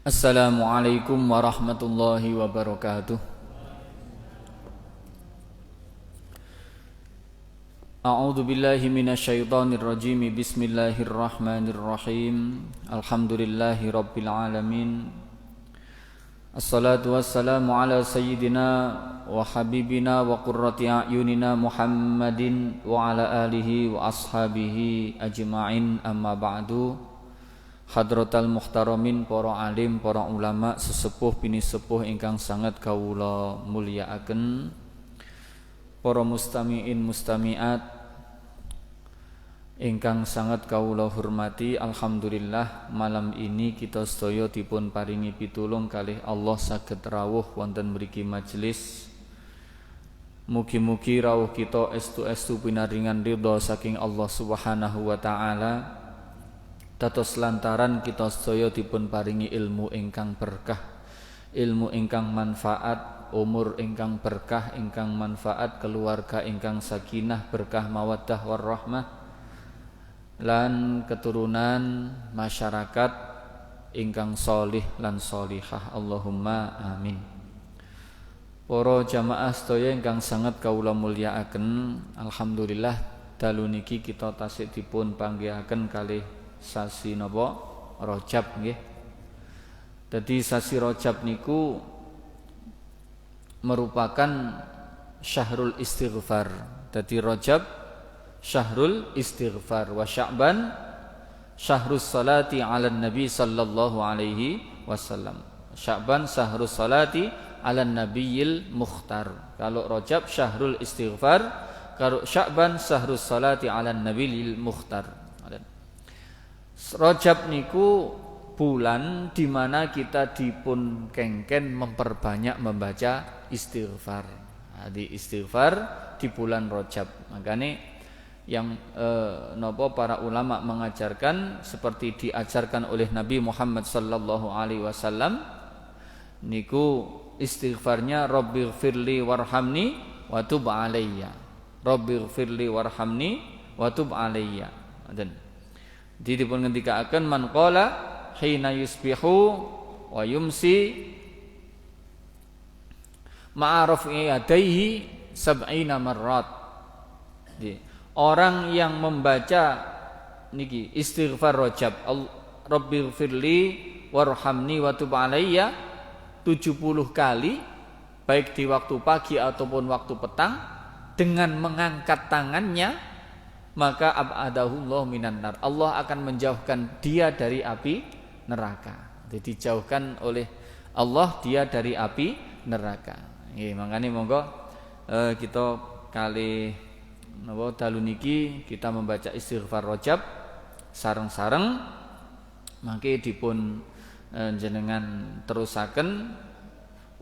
Assalamualaikum warahmatullahi wabarakatuh. A'udzu billahi minasyaitonir rajim. Bismillahirrahmanirrahim. Alhamdulillahi rabbil alamin. Assalatu wassalamu ala sayyidina wa habibina wa qurrati a'yunina Muhammadin wa ala alihi wa ashabihi ajma'in, amma ba'du. Hadratal muhtaramin, para alim, para ulama, sesepuh bini sepuh ingkang sangat kawula mulyakaken, para mustami'in mustami'at ingkang sangat kawula hormati. Alhamdulillah, malam ini kita sedaya dipun paringi pitulung kalih Allah saged rawuh wonten mriki majelis. Mugi-mugi rawuh kita estu-estu pinaringan ridha saking Allah Subhanahu wa taala. Dados lantaran kita sedaya dipun paringi ilmu ingkang berkah, ilmu ingkang manfaat, umur ingkang berkah ingkang manfaat, keluarga ingkang sakinah berkah mawaddah warahmah, lan keturunan masyarakat ingkang sholih lan sholihah. Allahumma amin. Para jamaah sedaya ingkang sangat kawula mulyakaken, alhamdulillah dalu niki kita tasih dipun panggihaken kalih sasi napa Rajab nggih. Dadi sasi Rajab niku merupakan syahrul istighfar. Dadi Rajab syahrul istighfar, wa Sya'ban syahrus salati 'alan nabi sallallahu alaihi wasallam. Sya'ban syahrus salati 'alan nabiyil mukhtar. Kalau Rajab syahrul istighfar, kalau Sya'ban syahrus salati 'alan nabiyil mukhtar. Rajab niku bulan di mana kita dipun kengken memperbanyak membaca istighfar. Di istighfar di bulan Rajab. Makanya yang para ulama mengajarkan seperti diajarkan oleh Nabi Muhammad sallallahu alaihi wasallam niku istighfarnya Rabbighfirli warhamni wa tub alayya. Rabbighfirli warhamni wa tub alayya. Jadi dipun ngendikaaken man qala hina yusbihu wa yumsi ma'arafi yadaihi sab'ina marrat. Orang yang membaca niki istighfar Rajab, Rabbighfirli warhamni wa tub alayya 70 kali, baik di waktu pagi ataupun waktu petang, dengan mengangkat tangannya, maka ab'adahullah minan nar. Allah akan menjauhkan dia dari api neraka. Jadi dijauhkan oleh Allah dia dari api neraka. Nggih, mangkane monggo kita kali napa dalu niki kita membaca istighfar Rajab sareng-sareng, mangke dipun jenengan terusaken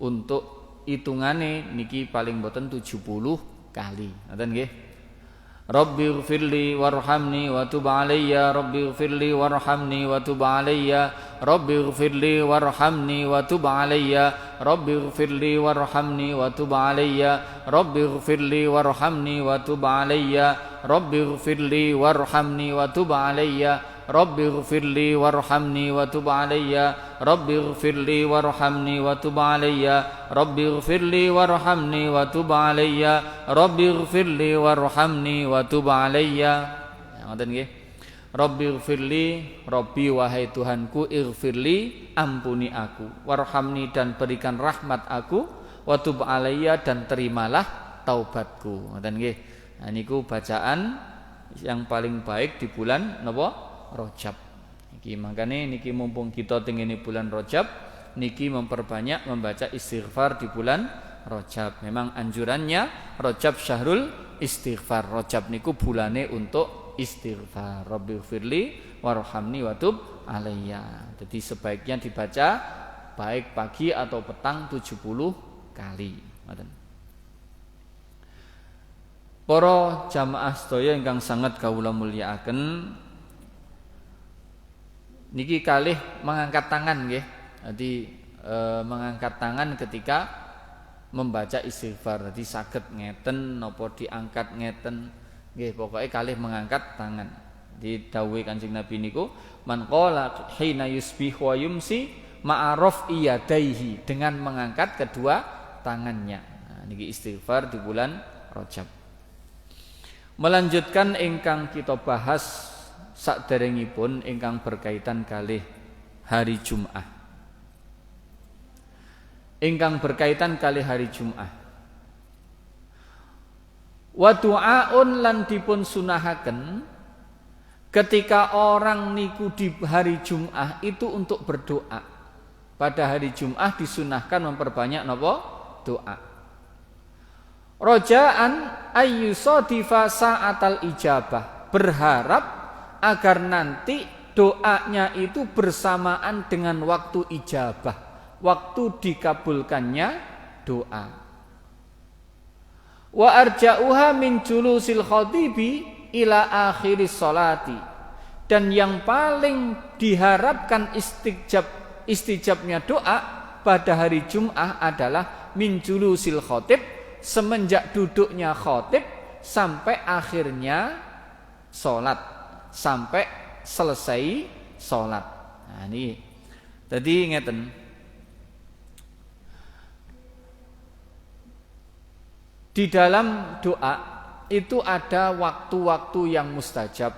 untuk hitungane niki paling boten 70 kali. Ngoten nggih. Rabbighfirli warhamni wa tub alayya. Rabbighfirli warhamni wa tub alayya. Rabbighfirli warhamni wa tub alayya. Rabbighfirli warhamni wa tub alayya. Rabbighfirli warhamni wa tub alayya. Rabbighfirli warhamni wa tub alayya. Rabbighfirli warhamni wa tub alayya. Rabbighfirli warhamni wa tub alayya. Rabbighfirli warhamni wa tub alayya. Rabbighfirli warhamni wa tub alayya. Ngoten nggih. Rabbighfirli, Rabbi wahai Tuhanku, ighfirli, ampuni aku, warhamni dan berikan rahmat aku, wa tub alayya dan terimalah taubatku. Ngoten nggih. Nah niku bacaan yang paling baik di bulan napa? Rajab. Niki makane niki mumpung kita tengene bulan Rajab, niki memperbanyak membaca istighfar di bulan Rajab. Memang anjurannya Rajab syahrul istighfar. Rajab niku bulane untuk istighfar. Rabbighfirli warhamni wa tub alayya. Jadi sebaiknya dibaca baik pagi atau petang 70 kali. Ngoten. Para jamaah sedaya ingkang sangat kawula mulyakaken, niki kalih mengangkat tangan nggih. Jadi mengangkat tangan ketika membaca istighfar. Jadi saged ngeten napa diangkat ngeten. Nggih, pokoke kalih mengangkat tangan. Jadi dawuh Kanjeng Nabi niku man qala hina yusbih wa yumsi ma'aruf iyadaihi, dengan mengangkat kedua tangannya. Nah, niki istighfar di bulan Rajab. Melanjutkan ingkang kita bahas saderengipun ingkang berkaitan kalih hari Jumat. Ingkang berkaitan kalih hari Jumat. Wa du'aun lan dipun sunahaken ketika orang niku di hari Jumat itu untuk berdoa. Pada hari Jumat disunahkan memperbanyak napa? Doa. Rojaan ayyusadifa sa'atal ijabah, berharap agar nanti doanya itu bersamaan dengan waktu ijabah, waktu dikabulkannya doa. Wa arja'uha min julusil khatibi ila akhiris sholati, dan yang paling diharapkan istijabnya doa pada hari Jumat adalah min julusil khatib, semenjak duduknya khatib sampai akhirnya sholat, sampai selesai sholat. Nah ini tadi ngeten. Di dalam doa itu ada waktu-waktu yang mustajab,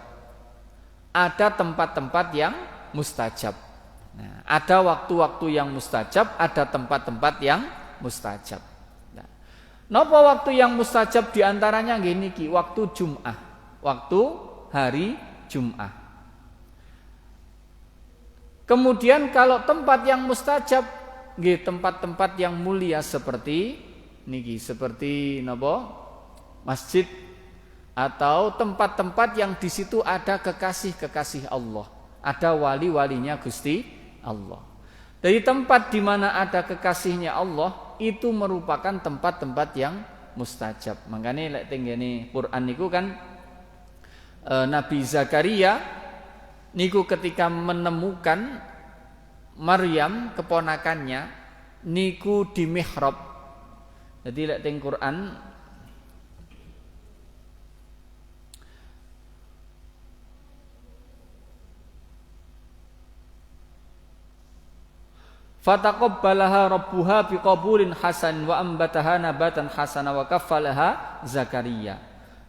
ada tempat-tempat yang mustajab. Nah, ada waktu-waktu yang mustajab, ada tempat-tempat yang mustajab. Nah, napa waktu yang mustajab diantaranya gini ki, waktu Jumat, waktu hari Jumat. Kemudian kalau tempat yang mustajab, nggih tempat-tempat yang mulia seperti niki, seperti napa? Masjid atau tempat-tempat yang di situ ada kekasih-kekasih Allah, ada wali-walinya Gusti Allah. Dari tempat di mana ada kekasihnya Allah itu merupakan tempat-tempat yang mustajab. Makanya lek tenggene Quran niku kan Nabi Zakaria niku ketika menemukan Maryam keponakannya niku di mihrab. Jadi lek teng Quran fataqabbalaha rabbuha biqabulin hasan wa ambataha nabatan hasana wa kaffalaha Zakaria.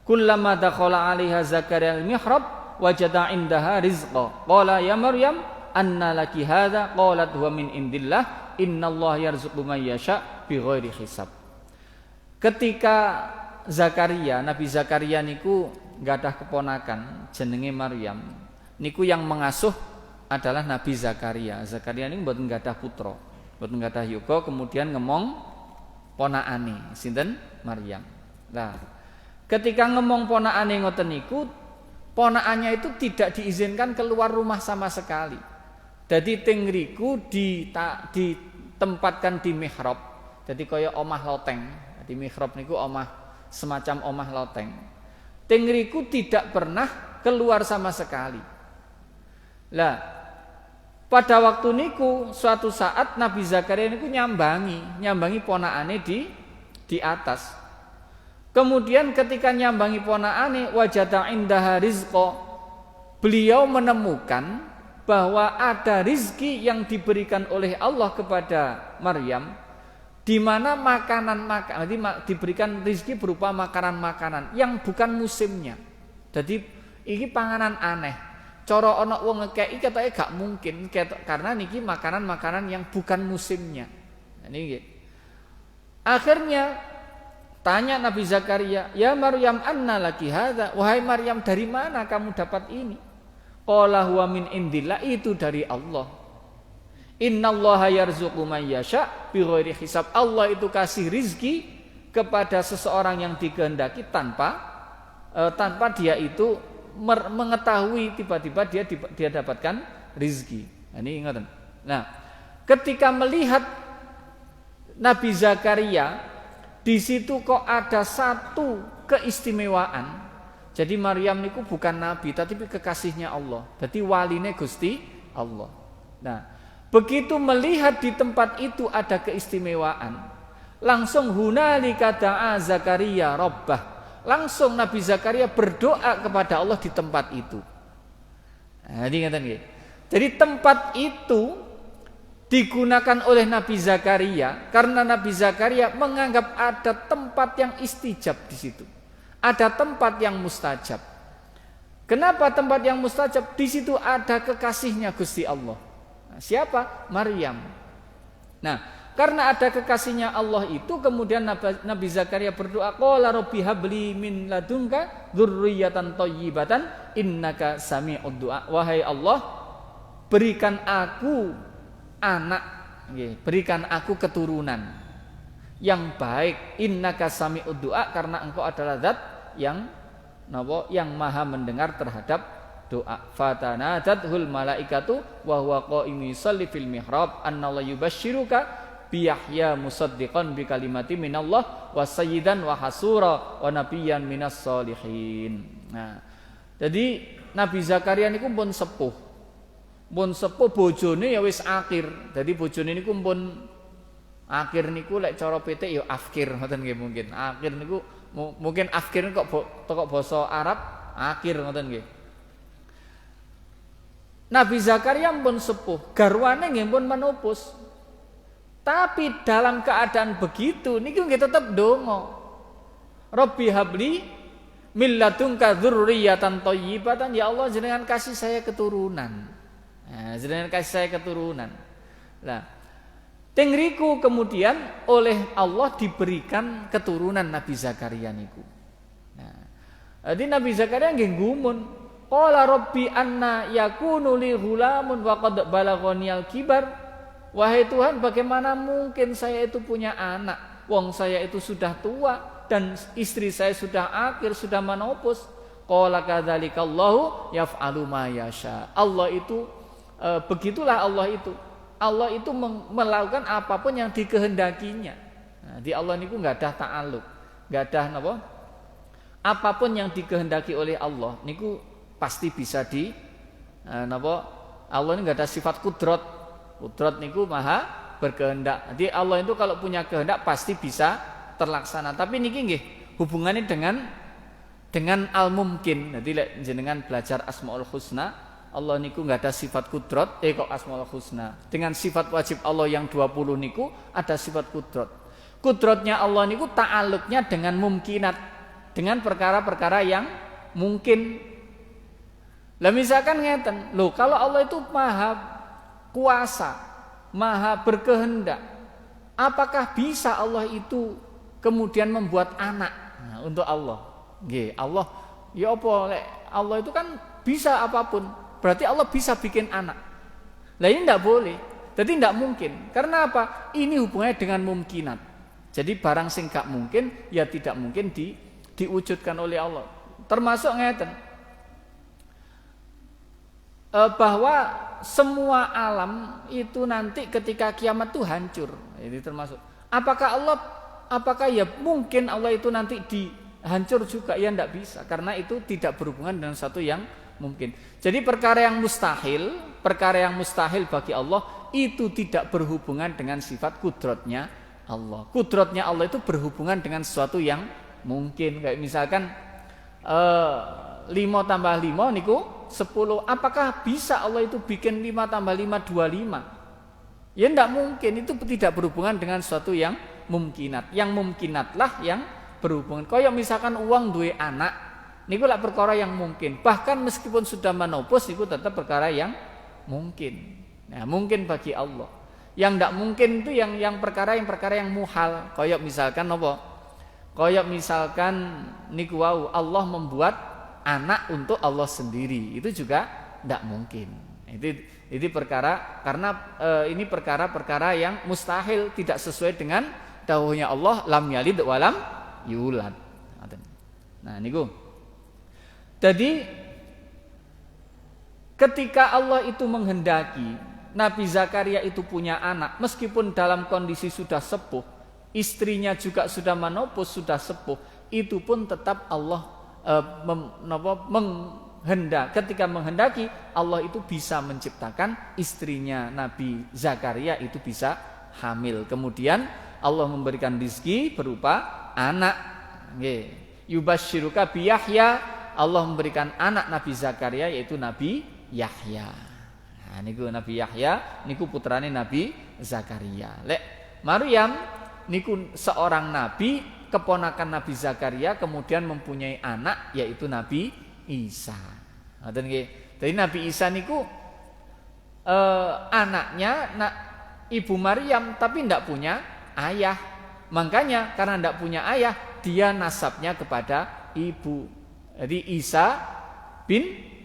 Kullama dakhala 'alaiha Zakaria al-mihrab wajada 'indaha rizqa. Qala ya Maryam anna laki hadza? Qalat huwa min indillah innallaha yarzuqu man yasha bighairi hisab. Ketika Zakaria, Nabi Zakaria niku gadah keponakan jenenge Maryam. Niku yang mengasuh adalah Nabi Zakaria. Zakaria niku mboten gadah putra, mboten gadah yoga, kemudian ngemong ponakane sinten? Maryam. Nah, ketika ngemong ponakane ngoten niku, ponakannya itu tidak diizinkan keluar rumah sama sekali. Jadi teng ngriku ditempatkan di mihrab. Jadi kaya omah loteng. Di mihrab niku omah, semacam omah loteng. Teng ngriku tidak pernah keluar sama sekali. Lah, pada waktu niku suatu saat Nabi Zakaria niku nyambangi ponakane di atas. Kemudian ketika nyambangi ponakane wajada indaha rizqa, beliau menemukan bahwa ada rizki yang diberikan oleh Allah kepada Maryam, di mana diberikan rizki berupa makanan-makanan yang bukan musimnya. Jadi ini panganan aneh. Cara ana wong ngekeki ketoke gak mungkin karena niki makanan-makanan yang bukan musimnya. Nah, niki. Akhirnya tanya Nabi Zakaria, "Ya Maryam anna laki hadza?" Wahai Maryam, dari mana kamu dapat ini? Qala huwa min indillah, itu dari Allah. Innallaha yarzuqu man yasha bighairi hisab. Allah itu kasih rizki kepada seseorang yang dikehendaki tanpa dia itu mengetahui tiba-tiba dia dapatkan rizki. Nah, ini ingat. Nah, ketika melihat Nabi Zakaria di situ kok ada satu keistimewaan. Jadi Maryam niku bukan nabi tapi kekasihnya Allah. Jadi waline Gusti Allah. Nah, begitu melihat di tempat itu ada keistimewaan, langsung hunalika da'a Zakaria rabbah. Langsung Nabi Zakaria berdoa kepada Allah di tempat itu. Jadi tempat itu digunakan oleh Nabi Zakaria karena Nabi Zakaria menganggap ada tempat yang istijab di situ. Ada tempat yang mustajab. Kenapa tempat yang mustajab? Di situ ada kekasihnya Gusti Allah. Nah, siapa? Maryam. Nah, karena ada kekasihnya Allah itu kemudian Nabi Zakaria berdoa, qala rabbi habli min ladunka dzurriyyatan thayyibatan innaka sami'ud du'a. Wahai Allah, berikan aku anak, berikan aku keturunan yang baik, innaka sami'ud du'a, karena engkau adalah zat yang maha mendengar terhadap doa. Fatanadathul malaikatu wa huwa qa'imun yusalli fil mihrab anna la yubashshiruka bi Yahya musaddiqan bi kalimati minallah wa sayyidan wa hasura wa nabiyyan minas solihin. Nah, jadi Nabi Zakaria niku pun sepuh. Pun sepuh bojone ya wis akhir. Dadi bojone niku pun akhir niku lek cara petik ya afkir ngoten nggih mungkin. Akhir niku mungkin afkir kok toko basa Arab akhir ngoten nggih. Nabi Zakaria pun sepuh, garwane nggih pun menopos. Tapi dalam keadaan begitu niku nggih tetep ndonga. Rabbi habli min ladunka dzurriyyatan thayyibatan, ya Allah jenengan kasih saya keturunan. Nah, jenengan kasih saya keturunan. Nah, teng riku kemudian oleh Allah diberikan keturunan Nabi Zakaria niku. Nah, jadi Nabi Zakaria nggih gumun, qala rabbi anna yakunu li ghulamun wa qad balaghanial kibar. Wahai Tuhan, bagaimana mungkin saya itu punya anak? Wong saya itu sudah tua dan istri saya sudah akhir, sudah menopos. Qala kadzalikallahu yaf'alu ma yasha. Allah itu begitulah Allah itu. Allah itu melakukan apapun yang dikehendakinya. Nah, di Allah niku enggak ada ta'alluq, enggak ada napa? Apapun yang dikehendaki oleh Allah niku pasti bisa napa? Allah ini enggak ada sifat kudrat. Kudrat niku maha berkehendak. Jadi Allah itu kalau punya kehendak pasti bisa terlaksana. Tapi niki nggih hubungannya dengan al-mumkin. Jadi lek jenengan belajar Asmaul Husna, Allah niku enggak ada sifat kudrat, kok Asmaul Husna. Dengan sifat wajib Allah yang 20 niku ada sifat kudrat. Kudratnya Allah niku ta'alluqnya dengan mumkinat, dengan perkara-perkara yang mungkin. Lah misalkan ngeten, loh kalau Allah itu maha kuasa, maha berkehendak, apakah bisa Allah itu kemudian membuat anak? Nah, untuk Allah, nggih, Allah ya apa lek Allah itu kan bisa apapun. Berarti Allah bisa bikin anak. Lah ini tidak boleh. Jadi tidak mungkin. Karena apa? Ini hubungannya dengan mumkinat. Jadi barang sing gak mungkin ya tidak mungkin diwujudkan oleh Allah. Termasuk ngeten, bahwa semua alam itu nanti ketika kiamat itu hancur. Ini termasuk. Apakah ya mungkin Allah itu nanti dihancur juga? Ya tidak bisa. Karena itu tidak berhubungan dengan satu yang mungkin. Jadi perkara yang mustahil bagi Allah itu tidak berhubungan dengan sifat kudratnya Allah. Kudratnya Allah itu berhubungan dengan sesuatu yang mungkin. Kayak misalkan 5 tambah 5 niku 10. Apakah bisa Allah itu bikin 5 tambah 5 25? Ya tidak mungkin. Itu tidak berhubungan dengan sesuatu yang mumkinat. Yang mumkinatlah yang berhubungan. Kayak misalkan uang duwe anak, niku lah perkara yang mungkin. Bahkan meskipun sudah menopos, niku tetap perkara yang mungkin. Nah, mungkin bagi Allah. Yang tidak mungkin itu yang perkara yang muhal. Kayak misalkan apa? Kayak misalkan niku wau Allah membuat anak untuk Allah sendiri, itu juga tidak mungkin. Itu perkara karena ini perkara-perkara yang mustahil, tidak sesuai dengan dawuhnya Allah, lam yalid wa lam yulad. Nah niku. Jadi ketika Allah itu menghendaki Nabi Zakaria itu punya anak, meskipun dalam kondisi sudah sepuh, istrinya juga sudah menopos, sudah sepuh, itu pun tetap Allah ketika menghendaki Allah itu bisa menciptakan istrinya Nabi Zakaria itu bisa hamil. Kemudian Allah memberikan rezeki berupa anak. Yubasyiruka bi Yahya, Allah memberikan anak Nabi Zakaria yaitu Nabi Yahya. Nah niku Nabi Yahya niku putrane Nabi Zakaria. Lek Maryam niku seorang nabi, keponakan Nabi Zakaria, kemudian mempunyai anak yaitu Nabi Isa. Ngoten nggih. Jadi Nabi Isa niku anaknya ibu Maryam tapi ndak punya ayah. Makanya karena ndak punya ayah, dia nasabnya kepada ibu. Jadi Isa bin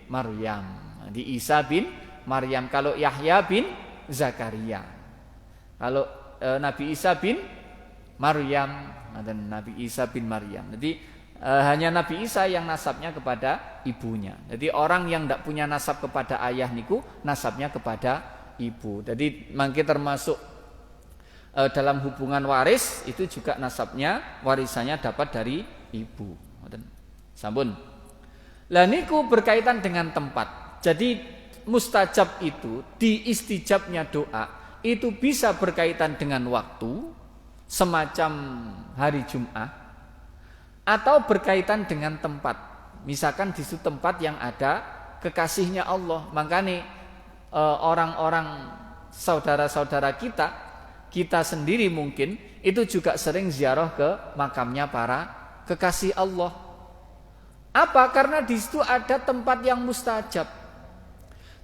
Maryam. Jadi Isa bin Maryam. Kalau Yahya bin Zakaria. Kalau Nabi Isa bin Maryam, dan Nabi Isa bin Maryam. Jadi hanya Nabi Isa yang nasabnya kepada ibunya. Jadi orang yang tidak punya nasab kepada ayah niku nasabnya kepada ibu. Jadi mangke termasuk dalam hubungan waris itu juga nasabnya warisannya dapat dari ibu. Sampun. Lah niku berkaitan dengan tempat. Jadi mustajab itu diistijabnya doa itu bisa berkaitan dengan waktu semacam hari Jumat atau berkaitan dengan tempat. Misalkan di suatu tempat yang ada kekasihnya Allah. Makanya orang-orang saudara-saudara kita sendiri mungkin itu juga sering ziarah ke makamnya para kekasih Allah. Apa? Karena di situ ada tempat yang mustajab.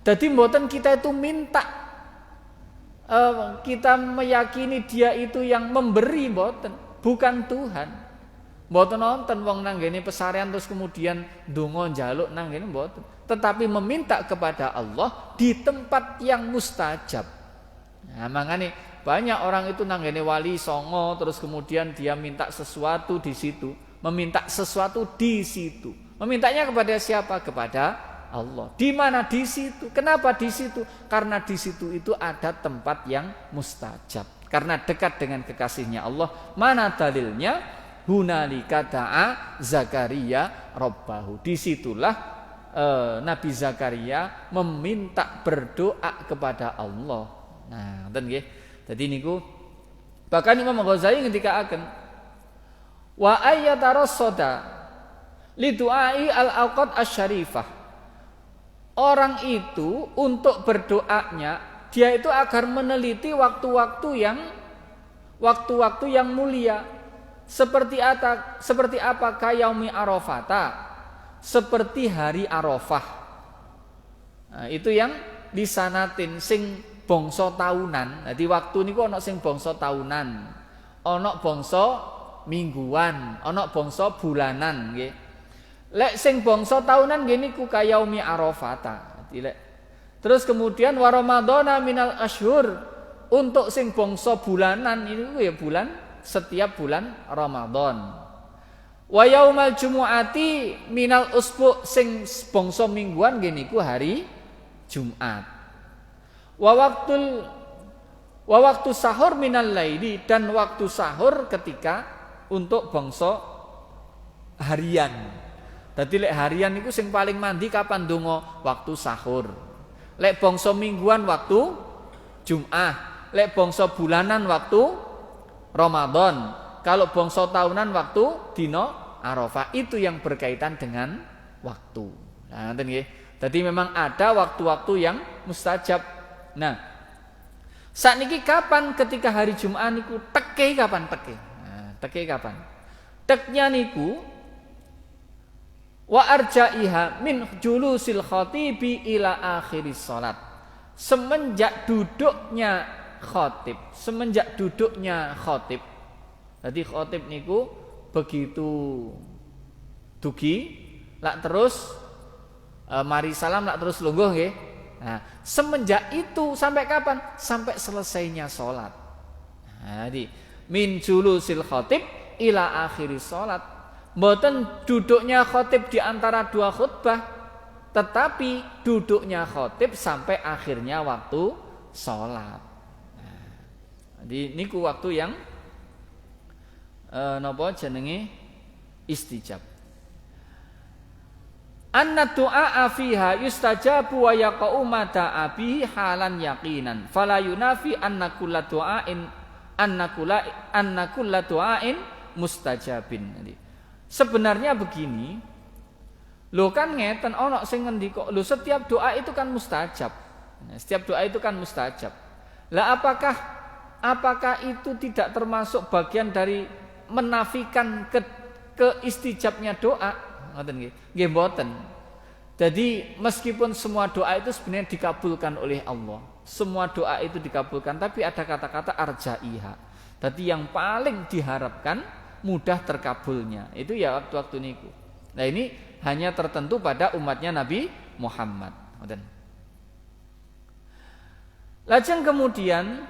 Jadi mboten kita itu minta kita meyakini dia itu yang memberi, mboten, bukan Tuhan. Mboten nonton wong nang ngene pesarian terus kemudian ndonga njaluk nang ngene mboten, tetapi meminta kepada Allah di tempat yang mustajab. Nah, makanya banyak orang itu nang ngene wali songo terus kemudian dia minta sesuatu di situ, meminta sesuatu di situ. Memintanya kepada siapa? Kepada Allah. Di mana? Di situ. Kenapa di situ? Karena di situ itu ada tempat yang mustajab. Karena dekat dengan kekasihnya Allah. Mana dalilnya? Hunalika da'a Zakaria Rabbahu. Disitulah Nabi Zakaria meminta berdoa kepada Allah. Nah, ngoten nggih. Jadi niku bahkan Imam Ghazali ketika akan wa ayyatarosoda lidu'ai al-awqat asyarifah. Orang itu untuk berdoanya dia itu agar meneliti waktu-waktu yang mulia. Seperti apakah yaumi arafata? Seperti hari Arafah. Nah, itu yang disanatin sing bangsa tahunan. Jadi waktu niku ana sing bangsa tahunan, ana bangsa mingguan, ana bangsa bulanan nggih. Lek sing bangsa tahunan gini ku kayaumi arafata. Terus kemudian wa ramadhana minal ashhur, untuk sing bangsa bulanan ini ya bulan setiap bulan Ramadan. Wa yaumal jumu'ati minal usbu, sing bangsa mingguan gini ku hari Jumat. Wa waktu sahur minal laili, dan waktu sahur ketika untuk bangsa harian. Dadi lek harian niku sing paling mandi kapan donga? Waktu sahur. Lek bangsa mingguan waktu Jumat. Lek bangsa bulanan waktu Ramadan. Kalau bangsa tahunan waktu dina Arafah. Itu yang berkaitan dengan waktu. Nah, ngoten nggih. Dadi memang ada waktu-waktu yang mustajab. Nah, sakniki kapan ketika hari Jumat niku teke kapan teke? Nah, teke kapan? Teknya niku wa arja'iha min julusil khatibi ila akhiris salat. Semenjak duduknya khatib. Jadi khatib niku begitu dugi lak terus mari salam lak terus lungguh nggih. Nah, semenjak itu sampai kapan? Sampai selesainya salat. Nah, jadi min julusil khatib ila akhiris salat. Mboten duduknya khatib di antara dua khutbah, tetapi duduknya khatib sampai akhirnya waktu sholat. Nah, jadi niku waktu yang napa jenenge istijab. Anna du'a fiha yustajabu wa yaqa'u mata abihi halan yaqinan. Fala yunafi anna kulla du'ain mustajabin. Sebenarnya begini, Lho kan ngeten ana sing ngendika, lho setiap doa itu kan mustajab. Nah, setiap doa itu kan mustajab. Lah apakah itu tidak termasuk bagian dari menafikan keistijabnya doa? Ngoten nggih. Nggih mboten. Jadi meskipun semua doa itu sebenarnya dikabulkan oleh Allah. Semua doa itu dikabulkan, tapi ada kata-kata arjaiha. Tadi yang paling diharapkan mudah terkabulnya. Itu ya waktu-waktu niku. Nah ini hanya tertentu pada umatnya Nabi Muhammad. Lajeng kemudian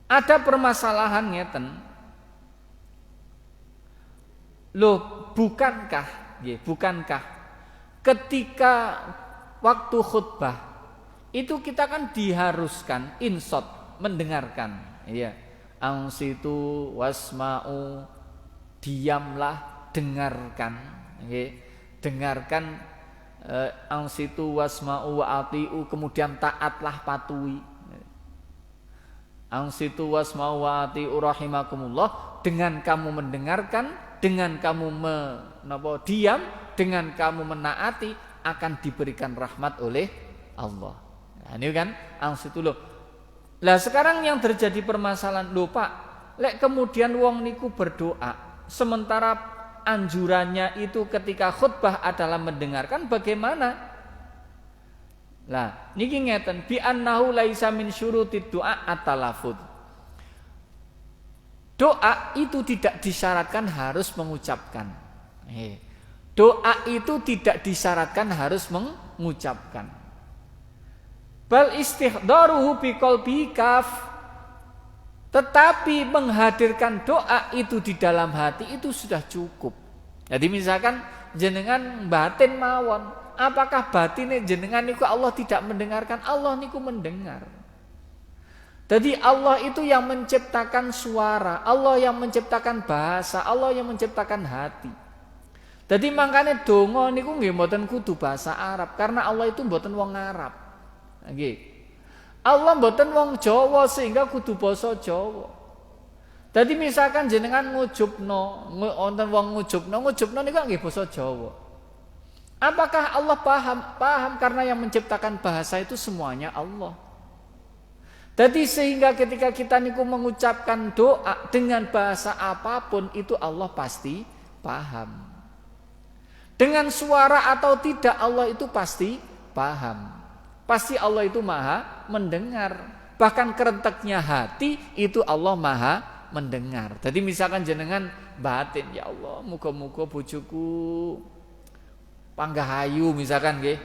ada permasalahan ngeten. Loh, bukankah ketika waktu khutbah itu kita kan diharuskan insot mendengarkan, ya. Angsitu wasma'u, diamlah, dengarkan, ya. Dengarkan, angsitu wasma'u wa atiu, kemudian taatlah, patuhi. Angsitu wasma'u wa atiu rahimakumullah, dengan kamu mendengarkan, dengan kamu diam, dengan kamu menaati akan diberikan rahmat oleh Allah. Nah, ini kan angsitu loh. Lah sekarang yang terjadi permasalahan, lho Pak, lek kemudian wong niku berdoa sementara anjurannya itu ketika khutbah adalah mendengarkan, bagaimana? Lah niki ngeten, bi annahu laisa min syurutid du'a at-talaffuz. Doa itu tidak disyaratkan harus mengucapkan. Doa itu tidak disyaratkan harus mengucapkan. Bal istihdaruhu biqalbi kaf. Tetapi menghadirkan doa itu di dalam hati itu sudah cukup. Jadi misalkan jenengan batin mawon, apakah batine jenengan niku Allah tidak mendengarkan? Allah niku mendengar. Jadi Allah itu yang menciptakan suara, Allah yang menciptakan bahasa, Allah yang menciptakan hati. Jadi makanya donga niku nggih mboten kudu bahasa Arab, karena Allah itu mboten wong Arab. Nggih. Allah mboten wong Jawa sehingga kudu basa Jawa. Jadi misalkan jenengan ngujubno, wonten wong ngujubno niku nggih basa Jawa. Apakah Allah paham? Paham, karena yang menciptakan bahasa itu semuanya Allah. Jadi sehingga ketika kita niku mengucapkan doa dengan bahasa apapun itu Allah pasti paham. Dengan suara atau tidak Allah itu pasti paham. Pasti Allah itu maha mendengar. Bahkan kerenteknya hati itu Allah maha mendengar. Jadi misalkan jenengan batin, ya Allah muga-muga bojoku panggahayu misalkan nggih.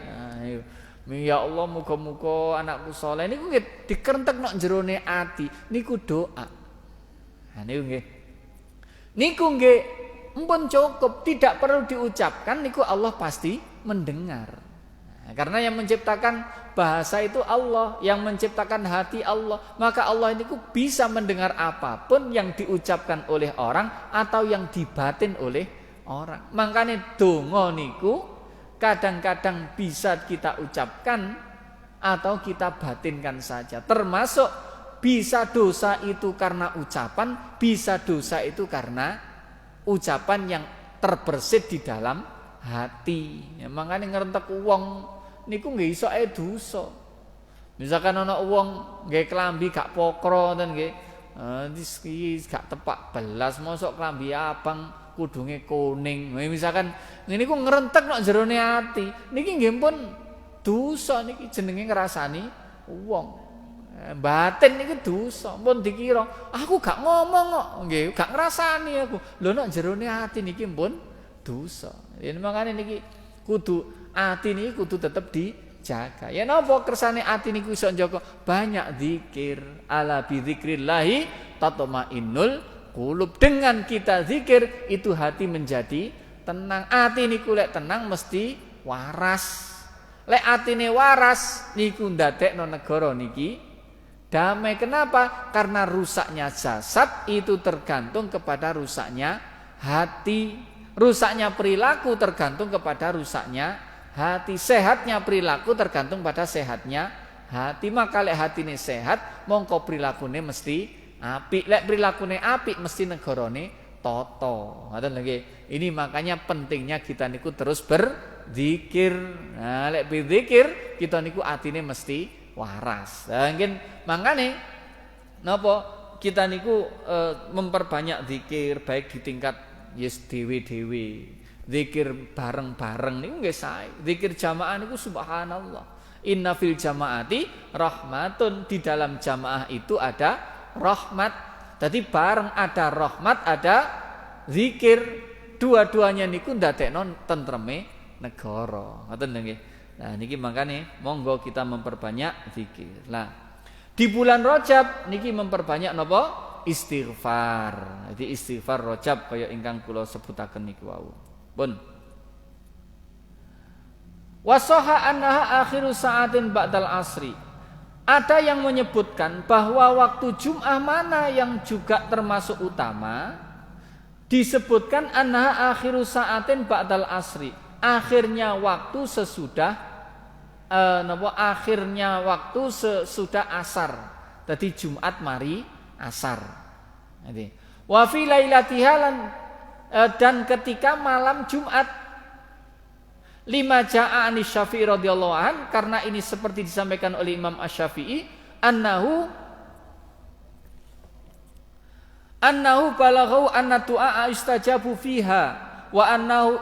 Ya Allah muga-muga anakku saleh niku nggih dikerentekno jerone ati, niku doa. Nah niku nggih. Niku nggih mpun cukup, tidak perlu diucapkan, niku Allah pasti mendengar. Nah, karena yang menciptakan bahasa itu Allah, yang menciptakan hati Allah, maka Allah niku bisa mendengar apapun yang diucapkan oleh orang atau yang dibatin oleh orang. Makanya donga niku kadang-kadang bisa kita ucapkan atau kita batinkan saja. Termasuk bisa dosa itu karena ucapan, bisa dosa itu karena ucapan yang terbersit di dalam hati. Ya, makanya ngerentek wong niku nggih iso ae dosa. Misalkan ana wong nggih klambi gak pokro ten nggih. Iki gak tepak belas, mosok klambi abang kudunge kuning. Misalkan niku ngrentek nang jerone ati. Niki nggih pun dosa niki jenenge ngrasani wong. Batin niki dosa, pun dikira aku gak ngomong kok, nggih, gak ngrasani aku. Lho nek jerone ati niki pun dosa. Yen makane niki kudu ati niki kudu tetep dijaga. Ya napa kersane ati niku iso njaga? Banyak zikir. Ala bi dzikrillah tatmainnul qulub. Dengan kita zikir itu hati menjadi tenang. Ati niku lek tenang mesti waras. Lek atine waras niku ndadekno negara niki damai. Kenapa? Karena rusaknya jasad itu tergantung kepada rusaknya hati. Rusaknya perilaku tergantung kepada rusaknya hati. Sehatnya perilaku tergantung pada sehatnya hati. Maka lek hatine sehat, mongko prilakune mesti apik. Lek prilakune apik, mesti negarane toto. Ngoten nggih. Ini makanya pentingnya kita niku terus berzikir. Nah, lek berzikir kita niku atine mesti waras. Lah mungkin mangkane napa kita niku memperbanyak zikir baik di tingkat yes dhewe-dhewe. Zikir bareng-bareng niku nggih sae. Zikir jamaah niku subhanallah. Inna fil jamaati rahmatun, di dalam jamaah itu ada rahmat. Jadi bareng ada rahmat, ada zikir, dua-duanya niku ndadekno tentreme negara. Ngoten nggih. Nah niki makane monggo kita memperbanyak zikir. Nah, di bulan Rajab niki memperbanyak napa? Istighfar. Jadi istighfar Rajab kaya ingkang kula sebutaken niku wau. Pun wasoha annaha akhiru sa'atin ba'dal asri. Ada yang menyebutkan bahwa waktu Jum'ah mana yang juga termasuk utama, disebutkan annaha akhiru sa'atin ba'dal asri. Akhirnya waktu sesudah sesudah asar. Jadi Jumat mari asar. Wa fi lailatiha dan ketika malam Jumat, lima ja'a anis Syafi'i radhiyallahu an, karena ini seperti disampaikan oleh Imam Asy-Syafi'i annahu balaghahu anna du'a istajabu fiha wa annahu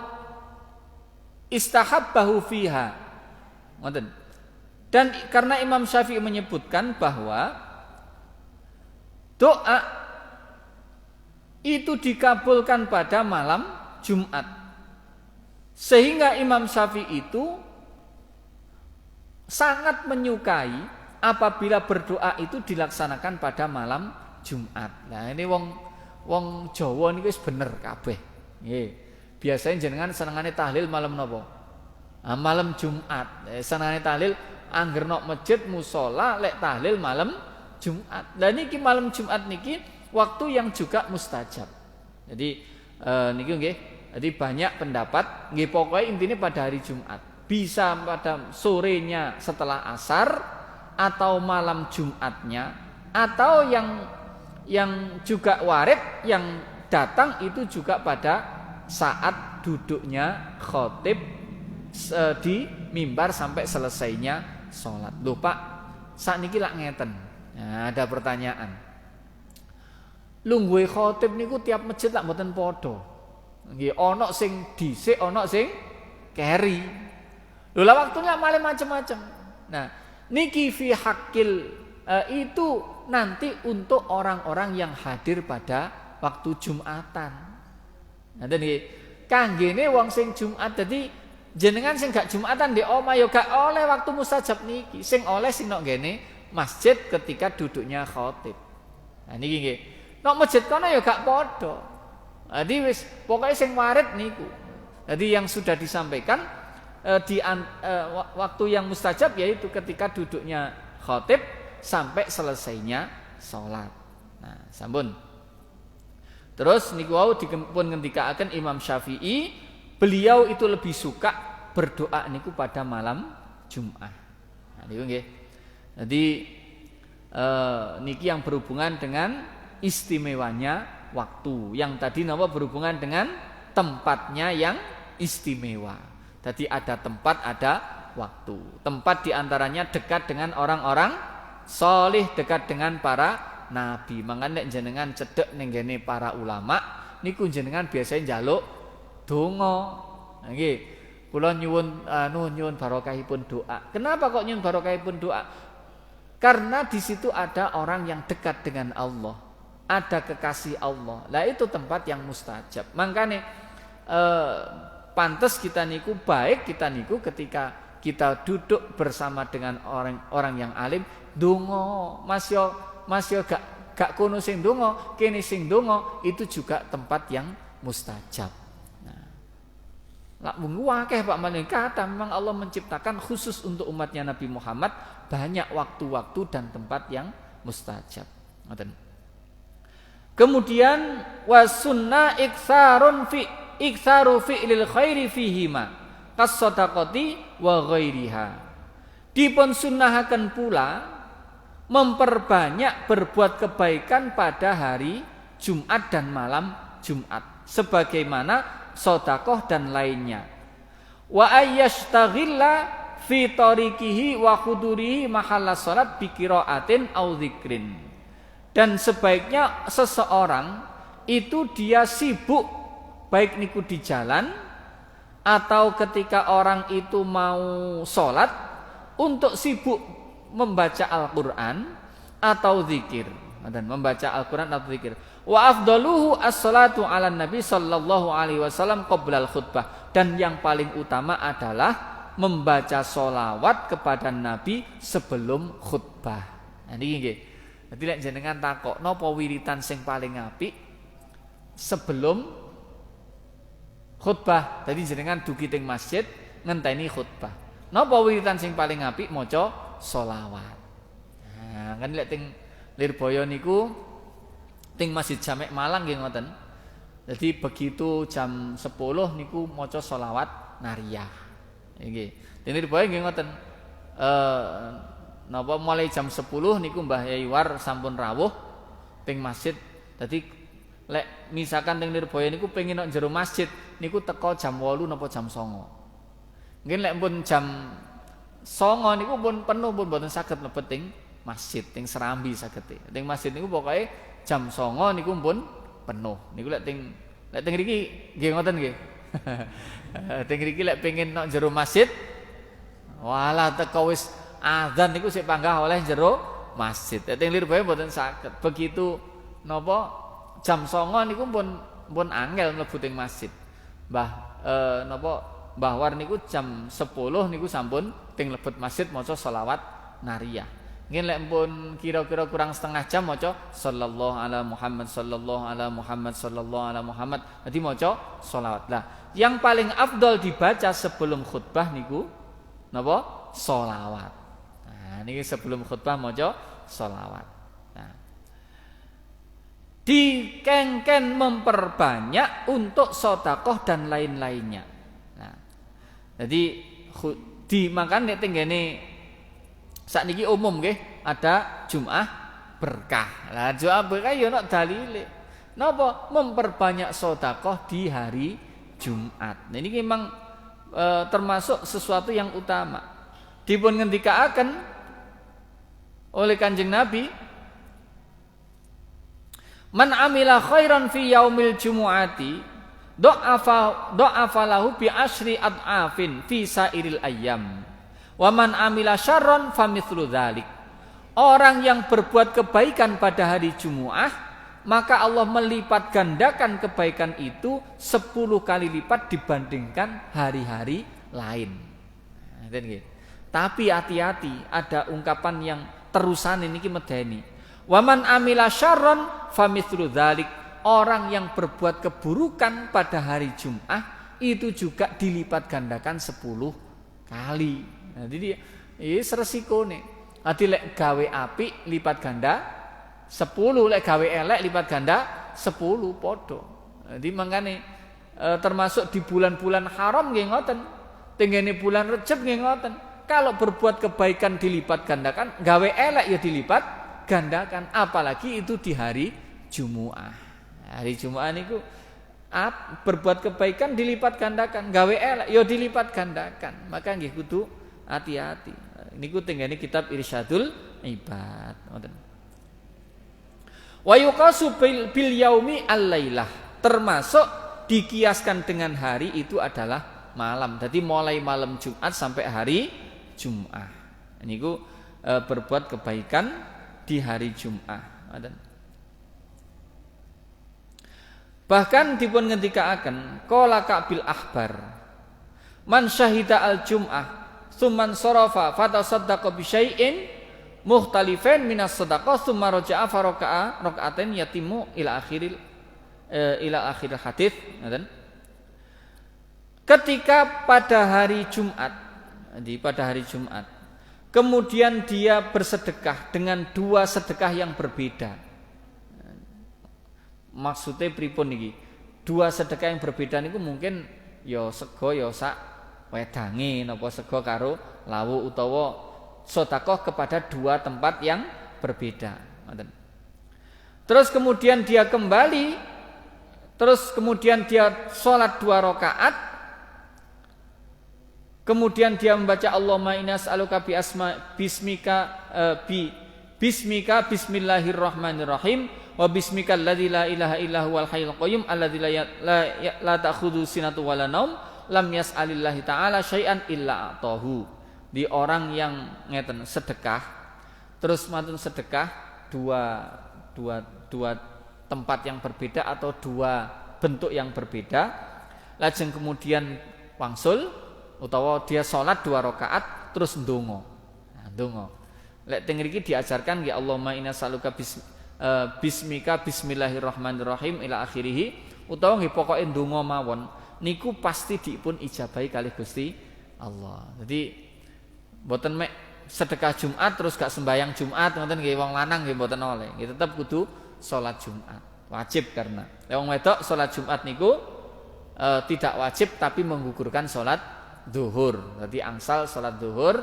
istahabbahu fiha. Dan karena Imam Syafi'i menyebutkan bahwa doa itu dikabulkan pada malam Jumat. Sehingga Imam Syafi'i itu sangat menyukai apabila berdoa itu dilaksanakan pada malam Jumat. Nah ini wong Jawa niku wis bener kabeh. Nggih. Biasanya jenengan senengane tahlil malam napa? Nah, malam Jumat. Senengane tahlil angger nok masjid musala lek tahlil malam Jumat. Lah niki malam Jumat niki waktu yang juga mustajab. Jadi niki nggih. Jadi banyak pendapat, nggih pokoknya intinya pada hari Jumat. Bisa pada sorenya setelah asar atau malam Jumatnya, atau yang juga warid yang datang itu juga pada saat duduknya khotib di mimbar sampai selesainya sholat. Loh Pak, saat niki lak ngeten. Nah, ada pertanyaan. Lungguhe khotib niku tiap masjid lak mboten padha. Nggih ana sing dhisik ana sing keri. Lho lah waktunya malah macam-macam. Nah, niki fi hakil itu nanti untuk orang-orang yang hadir pada waktu Jumatan. Nah, niki kanggene wong sing Jumat, dadi jenengan sing gak Jumatan di omah ya gak oleh waktu mustajab niki. Sing oleh sing nok ngene masjid ketika duduknya khatib. Nah niki nggih. Nok masjid kono ya gak padha. Jadi wis pokoknya sing warid niku. Jadi yang sudah disampaikan waktu yang mustajab yaitu ketika duduknya khatib sampai selesainya sholat. Nah, sampun. Terus niku wau dipun ngendikaaken Imam Syafi'i, beliau itu lebih suka berdoa niku pada malam Jumat. Nah, niku nggih. Jadi niki yang berhubungan dengan istimewanya waktu. Yang tadi napa berhubungan dengan tempatnya yang istimewa. Jadi ada tempat, ada waktu. Tempat diantaranya dekat dengan orang-orang solih, dekat dengan para nabi. Makanya jenengan cedek ning ngene para ulama niku jenengan biasanya njaluk donga. Nggih. Kula nyuwun nyuwun barokahipun doa. Kenapa kok nyuwun barokahipun doa? Karena di situ ada orang yang dekat dengan Allah. Ada kekasih Allah. Lah itu tempat yang mustajab. Makanya pantes kita niku baik kita niku ketika kita duduk bersama dengan orang yang alim donga. Mas yo gak kono sing donga, kene sing donga, itu juga tempat yang mustajab. Nah, lak mung akeh Pak Maning kata memang Allah menciptakan khusus untuk umatnya Nabi Muhammad banyak waktu-waktu dan tempat yang mustajab. Ngoten. Kemudian wasunnah iktsaru fi'lil khairi fihima kas-shadaqati wa ghairiha. Dipun sunnahaken pula memperbanyak berbuat kebaikan pada hari Jumat dan malam Jumat sebagaimana sedekah dan lainnya. Wa ayyashtaghilla fi tariqihi wa hudurihi mahalla salat bi qiraatin au dzikrin. Dan sebaiknya seseorang itu dia sibuk baik niku di jalan atau ketika orang itu mau sholat untuk sibuk membaca Al-Quran atau zikir, dan membaca Al-Quran atau zikir. Wa afdaluhu as-salatu ala nabi sallallahu alaihi wasallam qabla al-khutbah, dan yang paling utama adalah membaca sholawat kepada Nabi sebelum khutbah. Nah niki nggih. Dadi lek jenengan takok napa wiritan sing paling apik sebelum khutbah, tadi jenengan dugi teng masjid ngenteni khutbah. Napa wiritan sing paling apik maca sholawat. Nah, kan lek teng Lirboyo niku teng Masjid Jamek Malang nggih ngoten. Jadi begitu jam 10 niku maca sholawat nariyah. Nggih. Teng Lirboyo nggih ngoten. Napa mulai jam 10 niku Mbah Yai War sampun rawuh teng masjid. Dadi lek misalkan teng Lirboyo niku pengin nang jero masjid niku teko jam 8 napa jam 9. Mungkin lek pun jam 9 niku pun penuh pun mboten saged mlebet teng masjid, teng Serambi saged. Teng masjid niku pokoke jam 9 niku pun penuh. Niku lek teng mriki nggih ngoten nggih. Teng mriki lek pengin nang jero masjid walah teko wis azan niku sik panggah oleh jero masjid. Teng Lirboyo mboten saged. Begitu napa jam 9 niku pun angel mlebu teng masjid. Mbah War niku jam 10 niku sampun teng lebet masjid maca sholawat nariyah. Nggih lek pun kira-kira kurang setengah jam maca sallallahu ala Muhammad sallallahu ala Muhammad sallallahu ala Muhammad. Dadi maca sholawat. Lah, yang paling afdol dibaca sebelum khutbah niku napa? Sholawat. Nah, niki sebelum khutbah maca sholawat. Dikengken memperbanyak untuk sedekah dan lain-lainnya. Nah, jadi dimakan nek tenggene sakniki umum nggih ada Jumat berkah. Lah Jumat berkah ya ana dalile. Napa? Memperbanyak sedekah di hari Jumat. Nah, ini memang termasuk sesuatu yang utama. Dipun ngendikaaken oleh Kanjeng Nabi, man amila khairan fi yaumil jumu'ati do'afa lahu bi asyri ad'afin fi sairil ayyam. Wa man amila syarran famithlu dzalik. Orang yang berbuat kebaikan pada hari Jumat, maka Allah melipat gandakan kebaikan itu 10 kali lipat dibandingkan hari-hari lain. Tapi hati-hati, ada ungkapan yang terusan ini medeni. Waman amila syarron famithlu dzalik. Orang yang berbuat keburukan pada hari Jumat itu juga dilipat gandakan 10 kali. Nah, jadi ini resikone. Ati lek gawe apik lipat ganda 10, lek gawe elek lipat ganda 10 padha. Jadi mangkane termasuk di bulan-bulan haram nggih ngoten. Tengene bulan Rejab nggih ngoten. Kalau berbuat kebaikan dilipat gandakan, gawe elek ya dilipat gandakan, apalagi itu di hari Jumat. Hari Jumat niku berbuat kebaikan dilipat gandakan, gawe elek ya dilipat gandakan. Maka nggih kudu hati-hati. Niku tenggene kitab Irsyadul Ibad. Ngoten. Wa yuqasu bil yaumi al-lailah. Termasuk dikiaskan dengan hari itu adalah malam. Jadi mulai malam Jumat sampai hari Jumat. Niku berbuat kebaikan di hari Jumat. Bahkan dipun ngendikaaken qala Ka'bil Ahbar, man syahida al-jum'ah tsumman sarafa fatasaddaqa bi syai'in mukhtalifain minas sadaqah tsumma raja'a faraka'a raka'atain yatimu ila akhiril hadits. Ketika pada hari Jumat kemudian dia bersedekah dengan 2 sedekah yang berbeda. Maksudnya pripun niki? 2 sedekah yang berbeda niku mungkin ya sego ya sak wedange napa sego karo lawu utawa sedekah kepada 2 tempat yang berbeda. Terus kemudian dia kembali terus kemudian dia sholat 2 rakaat, kemudian dia membaca Allahumma inna as'aluka bismika bismillahirrahmanirrahim wa bismika alladzi la ilaha illa huwal hayyul qayyum alladzi la ta'khudhu sinatu wala naum lam yas'alillahi ta'ala syai'an illa atahu. Di orang yang ngeten sedekah, terus mantun sedekah dua tempat yang berbeda atau 2 bentuk yang berbeda, lajeng kemudian wangsul utawa dia sholat 2 rakaat terus ndonga. Nah, ndonga. Lek teng mriki diajarkan ya Allahumma inna saluka bismika bismillahirrahmanirrahim ila akhirih, utawa nggih pokoke ndonga mawon niku pasti dipun ijabahi kalih Gusti Allah. Jadi mboten mek sedekah Jumat terus gak sembahyang Jumat ngoten nggih, wong lanang nggih mboten oleh. Nggih tetep kudu salat Jumat. Wajib karena wong wedok salat Jumat niku tidak wajib tapi menggugurkan salat zuhur. Jadi angsal salat zuhur,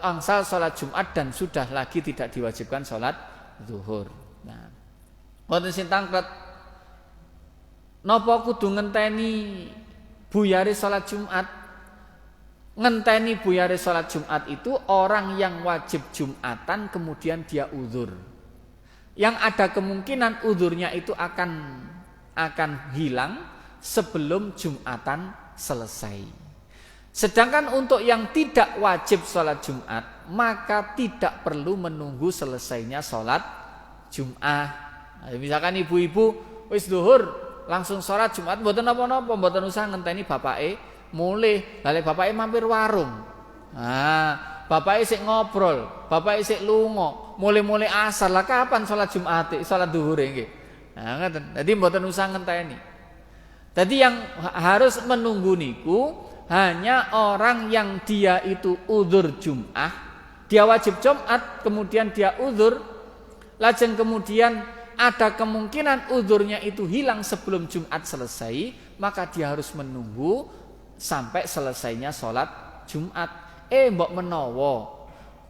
angsal salat Jumat dan sudah lagi tidak diwajibkan salat zuhur. Nah, wonten sing tanglet napa kudu ngenteni buyare salat Jumat? Ngenteni buyare salat Jumat itu orang yang wajib Jumatan kemudian dia uzur. Yang ada kemungkinan uzurnya itu akan hilang sebelum Jumatan selesai. Sedangkan untuk yang tidak wajib salat Jumat, maka tidak perlu menunggu selesainya salat Jumat. Nah, misalkan ibu-ibu wis zuhur langsung salat Jumat, mboten napa-napa, mboten usah ngenteni bapake mulih, balik bapake mampir warung. Nah, bapake sik ngobrol, bapake sik lunga, mulih-mulih asar lah kapan salat Jumat, salat zuhur nggih. Nah, ngoten. Dadi mboten usah ngenteni. Jadi yang harus menunggu niku hanya orang yang dia itu uzur Jum'ah, dia wajib Jumat, kemudian dia uzur, lajeng kemudian ada kemungkinan uzurnya itu hilang sebelum Jumat selesai, maka dia harus menunggu sampai selesainya sholat Jumat. Mbok menawa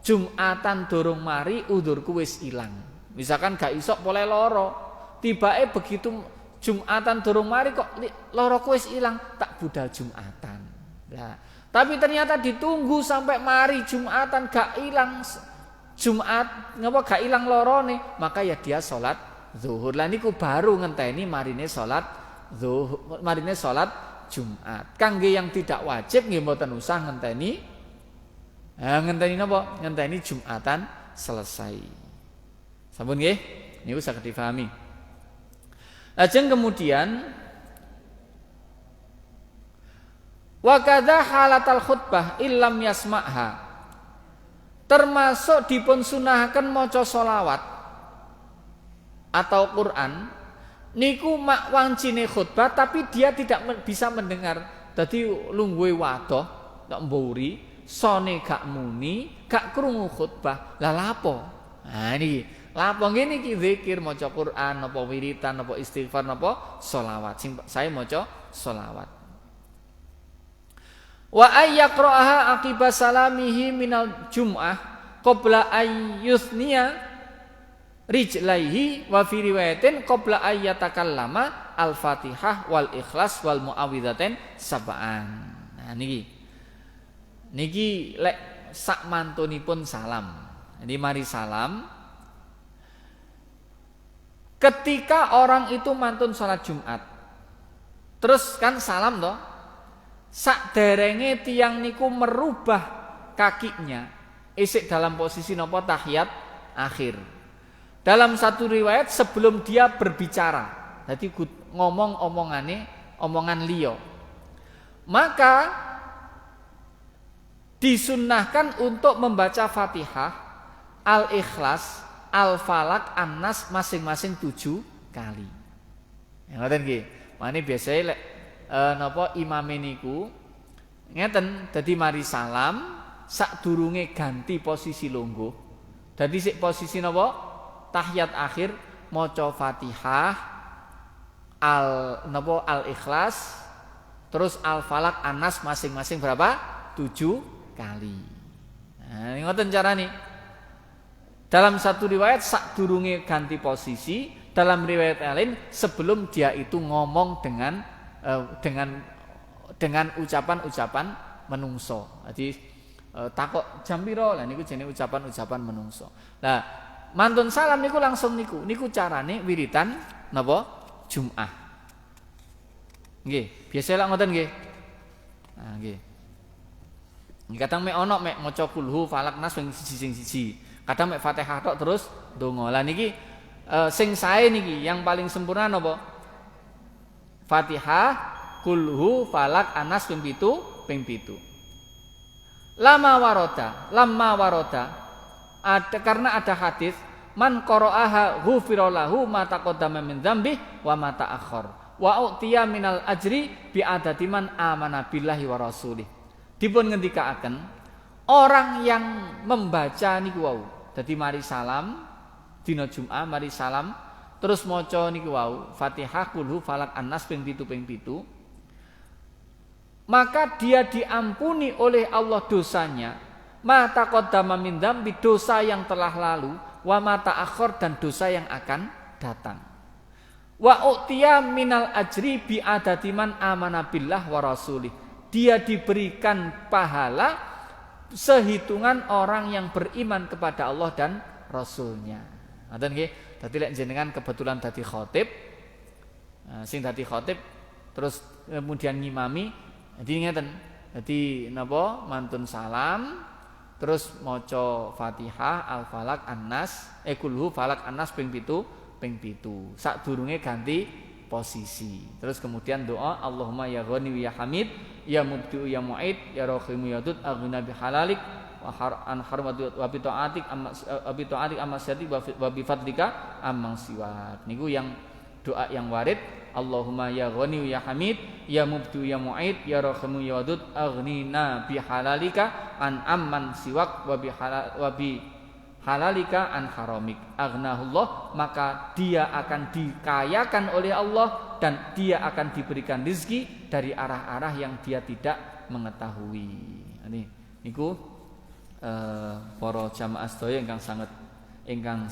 Jumatan durung mari uzurku wis ilang. Misalkan gak iso boleh loro, tibake begitu Jumatan durung mari kok loroku wis ilang, tak budal Jumatan. Nah, tapi ternyata ditunggu sampai mari Jumatan gak ilang Jumat, ngapa gak ilang lorone, maka ya dia sholat zuhur. Lah niku baru ngenteni marine sholat zuhur, marine sholat Jumat. Kangge yang tidak wajib nggih mboten usah ngenteni. Ngenteni napa? Ngenteni Jumatan selesai. Sampun nggih? Niku saged difahami. Lajeng kemudian wa kadza halatal khutbah illam yasma'ha. Termasuk dipun sunahaken maca selawat atau Quran niku mak wancine khutbah tapi dia tidak bisa mendengar. Dadi lungguhe wadoh tak mburi, sone gak muni, gak krungu khutbah. Lah lapo? Nah niki, lapo ngene iki zikir maca Quran napa wiritan napa istighfar napa selawat. Saya maca selawat. Wa ayyaqra'aha aqiba salamihi minal jum'ah qabla ayyuthniya rijlaihi wa fi riwayatin qabla ayyatakallama al-Fatihah wal Ikhlas wal Muawwidzatain sab'an. Nah niki lek sak mantunipun salam. Jadi mari salam ketika orang itu mantun salat Jumat. Terus kan salam toh. Sakderenge tiyang niku merubah kakinya isik dalam posisi napa tahiyat akhir. Dalam satu riwayat sebelum dia berbicara, jadi ngomong omongan liya. Maka disunnahkan untuk membaca Fatihah, Al-Ikhlas, Al-Falaq, An-Nas masing-masing 7 kali. Ya ngoten nggih. Mane biasane lek napa imame niku ngeten, dadi mari salam sadurunge ganti posisi lungguh. Dadi sik posisi napa? Tahiyat akhir maca Fatihah, Al-Ikhlas, terus Al-Falaq, An-Nas masing-masing berapa? 7 kali. Nah, ngoten carane. Dalam satu riwayat sadurunge ganti posisi, dalam riwayat lain sebelum dia itu ngomong dengan ucapan-ucapan menungso. Jadi takok jam piro lah niku jenenge ucapan-ucapan menungso. Lah mantun salam niku langsung niku carane wiritan napa Jumat. Nggih, biasa lak ngoten nggih. Nah nggih. Kadang mek ana mek maca kulhu falak nas sing siji. Kadang mek Fatihah tok terus ndonga. Lah niki sing sae niki yang paling sempurna napa? Fatihah, kulhu, falak, anas ping 7. Lamma waroda. Karena ada hadis man qara'aha ghufira lahu ma taqaddama min dzambi wa ma ta'akhkhar wa utiya minal ajri bi adati man amana billahi wa rasulih. Dipun ngendikaaken orang yang membaca niku wau. Dadi mari salam dina Jumat mari salam terus maca niku wau Fatihah kulhu falak anas ping 7 maka dia diampuni oleh Allah dosanya ma taqaddama min dzambi dosa yang telah lalu wa ma ta'akhkhar dan dosa yang akan datang wa utiya minal ajri bi adati man amana billah wa rasulih dia diberikan pahala sehitungan orang yang beriman kepada Allah dan Rasulnya. Ngoten nggih. Dadi lek jenengan kebetulan dadi khatib, sing dadi khatib terus kemudian ngimami, jadi ngeten. Dadi napa mantun salam terus maca Fatihah, Al-Falaq, An-Nas, kulhu Falaq An-Nas ping 7. Sadurunge ganti posisi. Terus kemudian doa Allahumma ya Ghani ya Hamid ya Mubdi'u ya Mu'id ya Rahimu ya Dud aghna bi halalik wa an harmatu wa bi ta'atik amma syadi wa bi fadlika amman siwak. Niku yang doa yang warid Allahumma ya Ghani ya Hamid ya Mubdi'u ya Mu'id ya Rahimu ya Dud aghnina bi halalika an amman siwak wa bi halalika an haramik aghnahullah maka dia akan dikayakan oleh Allah dan dia akan diberikan rezeki dari arah-arah yang dia tidak mengetahui. Ini niku para jamaah sedaya ingkang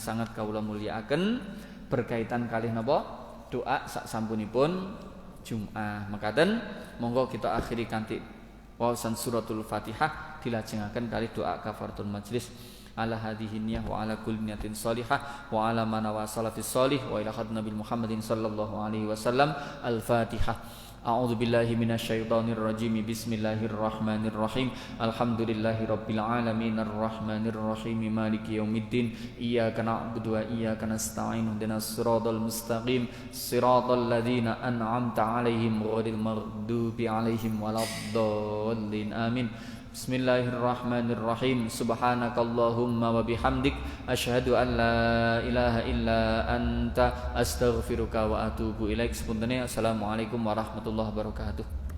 sangat kawula mulyakaken berkaitan kalih napa doa sak sampunipun Jumat. Makaten monggo kita akhiri kanthi waosan suratul Fatihah dilajengaken kalih doa kafaratul majlis. Ala hadhihi niyyah wa ala kulli niyatin shalihah wa ala man wasala fis shalih wa ila khatam nabi Muhammadin sallallahu alaihi wasallam. Al-Fatihah. A'udzu billahi minasyaitonir rajim. Bismillahirrahmanirrahim. Alhamdulillahirabbil alamin arrahmanir rahim maliki yaumiddin. Iyyaka na'budu wa iyyaka nasta'in. Ihdinas siratal mustaqim. Siratal ladzina an'amta 'alaihim ghairil maghdubi 'alaihim waladdallin. Amin. Bismillahirrahmanirrahim. Subhanakallahumma wa bihamdik asyhadu an la ilaha illa anta astaghfiruka wa atubu ilaik. Sepuntene assalamualaikum warahmatullahi wabarakatuh.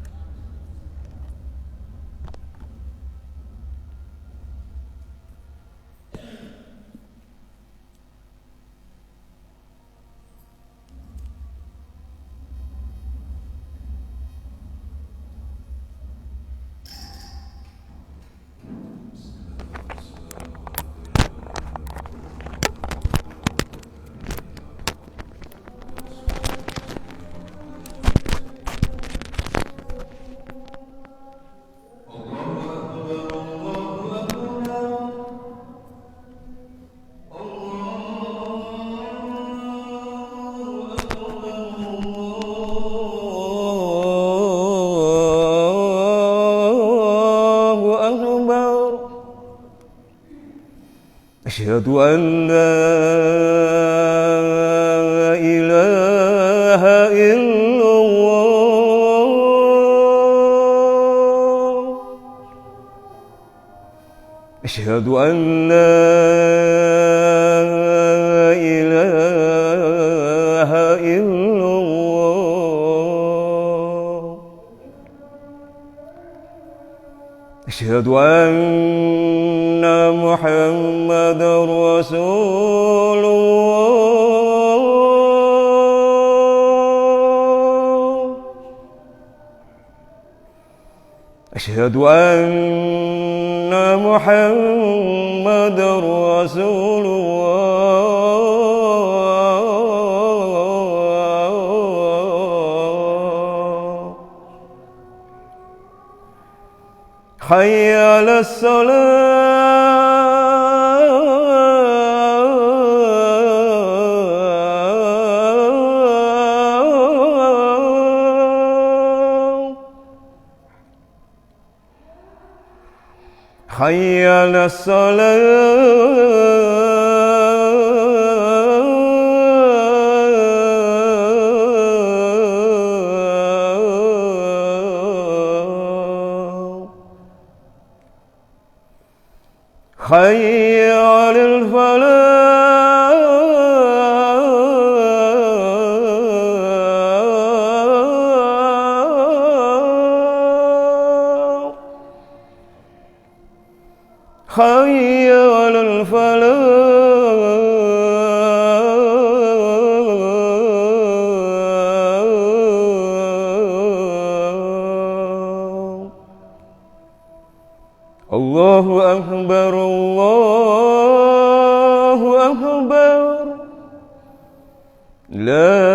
Asyhadu an la ilaha illallah. Asyhadu an la ilaha illallah. Asyhadu anna Muhammadar Rasulullah. Asyhadu anna Muhammadar Rasulullah. حي على الصلاة حي على الصلاة حي على الفلاح حي على الفلاح الله أكبر الله أكبر لا